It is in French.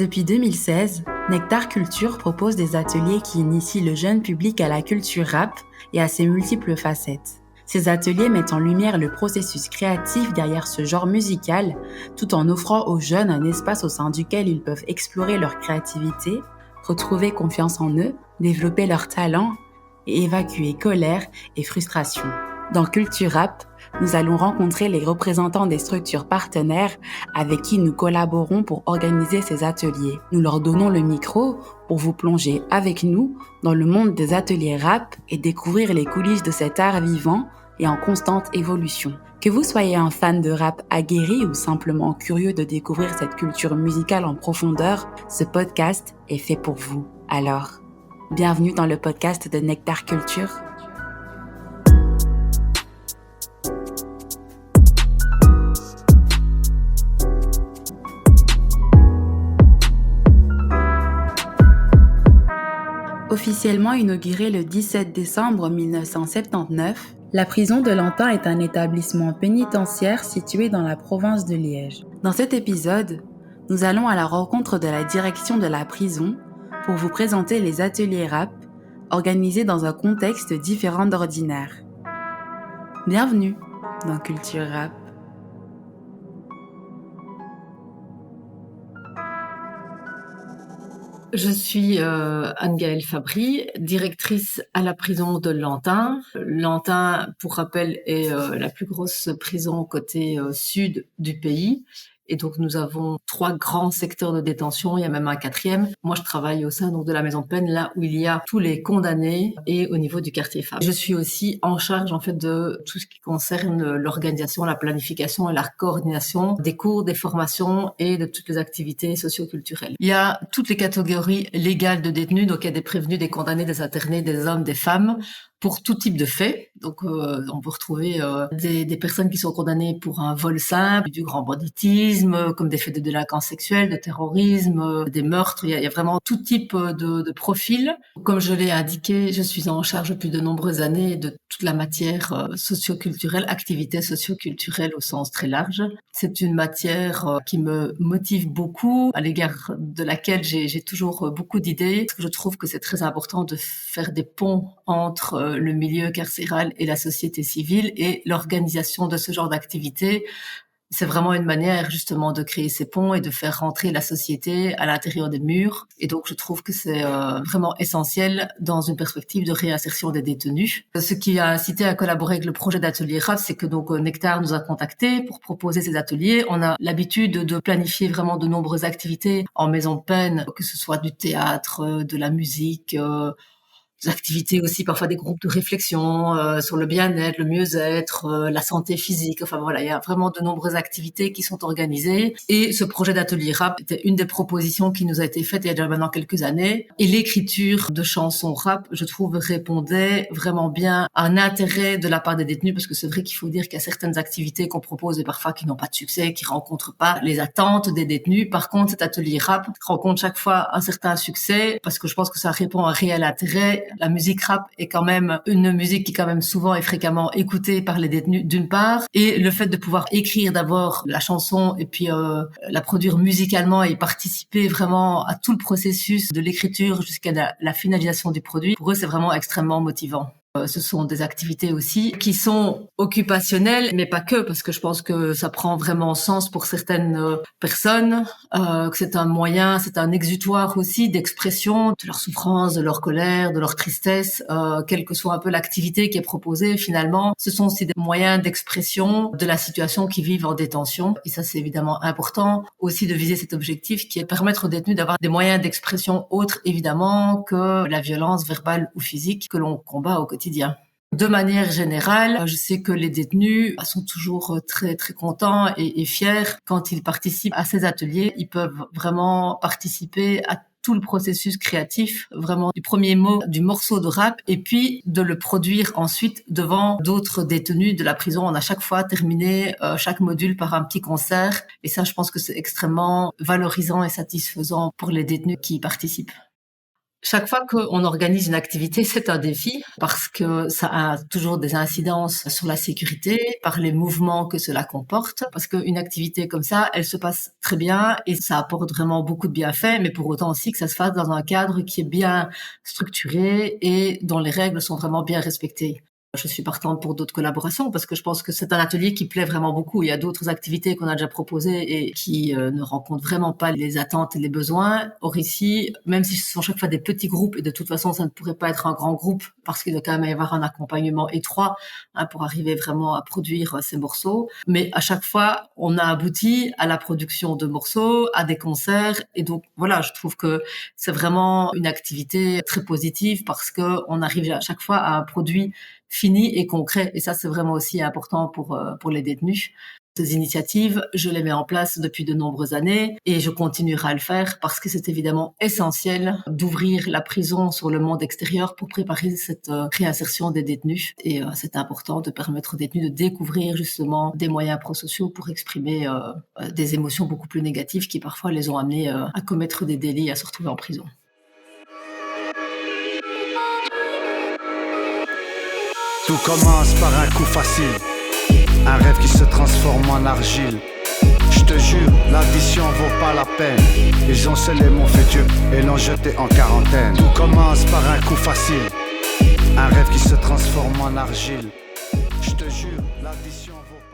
Depuis 2016, Nectar Culture propose des ateliers qui initient le jeune public à la culture rap et à ses multiples facettes. Ces ateliers mettent en lumière le processus créatif derrière ce genre musical, tout en offrant aux jeunes un espace au sein duquel ils peuvent explorer leur créativité, retrouver confiance en eux, développer leurs talents et évacuer colère et frustration. Dans Culture Rap, nous allons rencontrer les représentants des structures partenaires avec qui nous collaborons pour organiser ces ateliers. Nous leur donnons le micro pour vous plonger avec nous dans le monde des ateliers rap et découvrir les coulisses de cet art vivant et en constante évolution. Que vous soyez un fan de rap aguerri ou simplement curieux de découvrir cette culture musicale en profondeur, ce podcast est fait pour vous. Alors, bienvenue dans le podcast de Nectar Culture. Officiellement inaugurée le 17 décembre 1979, la prison de Lantin est un établissement pénitentiaire situé dans la province de Liège. Dans cet épisode, nous allons à la rencontre de la direction de la prison pour vous présenter les ateliers rap organisés dans un contexte différent d'ordinaire. Bienvenue dans Culture Rap. Je suis Anne-Gaëlle Fabry, directrice à la prison de Lantin. Lantin, pour rappel, est la plus grosse prison côté sud du pays. Et donc, nous avons 3 grands secteurs de détention. Il y a même un 4e. Moi, je travaille au sein donc de la maison de peine, là où il y a tous les condamnés et au niveau du quartier femmes. Je suis aussi en charge, en fait, de tout ce qui concerne l'organisation, la planification et la coordination des cours, des formations et de toutes les activités socio-culturelles. Il y a toutes les catégories légales de détenus. Donc, il y a des prévenus, des condamnés, des internés, des hommes, des femmes, pour tout type de faits. Donc, on peut retrouver des personnes qui sont condamnées pour un vol simple, du grand banditisme, comme des faits de délinquance sexuelle, de terrorisme, des meurtres. Il y a vraiment tout type de profil. Comme je l'ai indiqué, je suis en charge depuis de nombreuses années de toute la matière socio-culturelle, activités socio-culturelles au sens très large. C'est une matière qui me motive beaucoup, à l'égard de laquelle j'ai toujours beaucoup d'idées. Je trouve que c'est très important de faire des ponts entre le milieu carcéral et la société civile, et l'organisation de ce genre d'activité, c'est vraiment une manière justement de créer ces ponts et de faire rentrer la société à l'intérieur des murs. Et donc je trouve que c'est vraiment essentiel dans une perspective de réinsertion des détenus. Ce qui a incité à collaborer avec le projet d'atelier rap, c'est que donc Nectar nous a contactés pour proposer ces ateliers. On a l'habitude de planifier vraiment de nombreuses activités en maison de peine, que ce soit du théâtre, de la musique, des activités aussi, parfois des groupes de réflexion sur le bien-être, le mieux-être, la santé physique. Enfin voilà, il y a vraiment de nombreuses activités qui sont organisées. Et ce projet d'atelier rap était une des propositions qui nous a été faite il y a déjà maintenant quelques années. Et l'écriture de chansons rap, je trouve, répondait vraiment bien à un intérêt de la part des détenus, parce que c'est vrai qu'il faut dire qu'il y a certaines activités qu'on propose et parfois qui n'ont pas de succès, qui rencontrent pas les attentes des détenus. Par contre, cet atelier rap rencontre chaque fois un certain succès, parce que je pense que ça répond à un réel intérêt. La musique rap est quand même une musique qui quand même souvent et fréquemment écoutée par les détenus d'une part, et le fait de pouvoir écrire d'abord la chanson et puis la produire musicalement et participer vraiment à tout le processus de l'écriture jusqu'à la finalisation du produit, pour eux c'est vraiment extrêmement motivant. Ce sont des activités aussi qui sont occupationnelles, mais pas que, parce que je pense que ça prend vraiment sens pour certaines personnes, que c'est un moyen, c'est un exutoire aussi d'expression de leur souffrance, de leur colère, de leur tristesse, quelle que soit un peu l'activité qui est proposée. Finalement, ce sont aussi des moyens d'expression de la situation qu'ils vivent en détention. Et ça, c'est évidemment important aussi de viser cet objectif qui est de permettre aux détenus d'avoir des moyens d'expression autres, évidemment, que la violence verbale ou physique que l'on combat au quotidien. De manière générale, je sais que les détenus sont toujours très très contents et fiers quand ils participent à ces ateliers. Ils peuvent vraiment participer à tout le processus créatif, vraiment du premier mot du morceau de rap, et puis de le produire ensuite devant d'autres détenus de la prison. On a chaque fois terminé chaque module par un petit concert, et ça, je pense que c'est extrêmement valorisant et satisfaisant pour les détenus qui y participent. Chaque fois qu'on organise une activité, c'est un défi parce que ça a toujours des incidences sur la sécurité par les mouvements que cela comporte. Parce qu'une activité comme ça, elle se passe très bien et ça apporte vraiment beaucoup de bienfaits, mais pour autant aussi que ça se fasse dans un cadre qui est bien structuré et dont les règles sont vraiment bien respectées. Je suis partante pour d'autres collaborations parce que je pense que c'est un atelier qui plaît vraiment beaucoup. Il y a d'autres activités qu'on a déjà proposées et qui ne rencontrent vraiment pas les attentes et les besoins. Or ici, même si ce sont chaque fois des petits groupes, et de toute façon ça ne pourrait pas être un grand groupe parce qu'il doit quand même y avoir un accompagnement étroit pour arriver vraiment à produire ces morceaux. Mais à chaque fois, on a abouti à la production de morceaux, à des concerts. Et donc voilà, je trouve que c'est vraiment une activité très positive parce que on arrive à chaque fois à un produit fini et concret. Et ça, c'est vraiment aussi important pour les détenus. Ces initiatives, je les mets en place depuis de nombreuses années et je continuerai à le faire parce que c'est évidemment essentiel d'ouvrir la prison sur le monde extérieur pour préparer cette réinsertion des détenus. Et c'est important de permettre aux détenus de découvrir justement des moyens prosociaux pour exprimer des émotions beaucoup plus négatives qui parfois les ont amenés à commettre des délits et à se retrouver en prison. Tout commence par un coup facile, un rêve qui se transforme en argile. Je te jure, l'addition vaut pas la peine. Ils ont scellé mon futur et l'ont jeté en quarantaine. Tout commence par un coup facile, un rêve qui se transforme en argile. Je te jure, l'addition vaut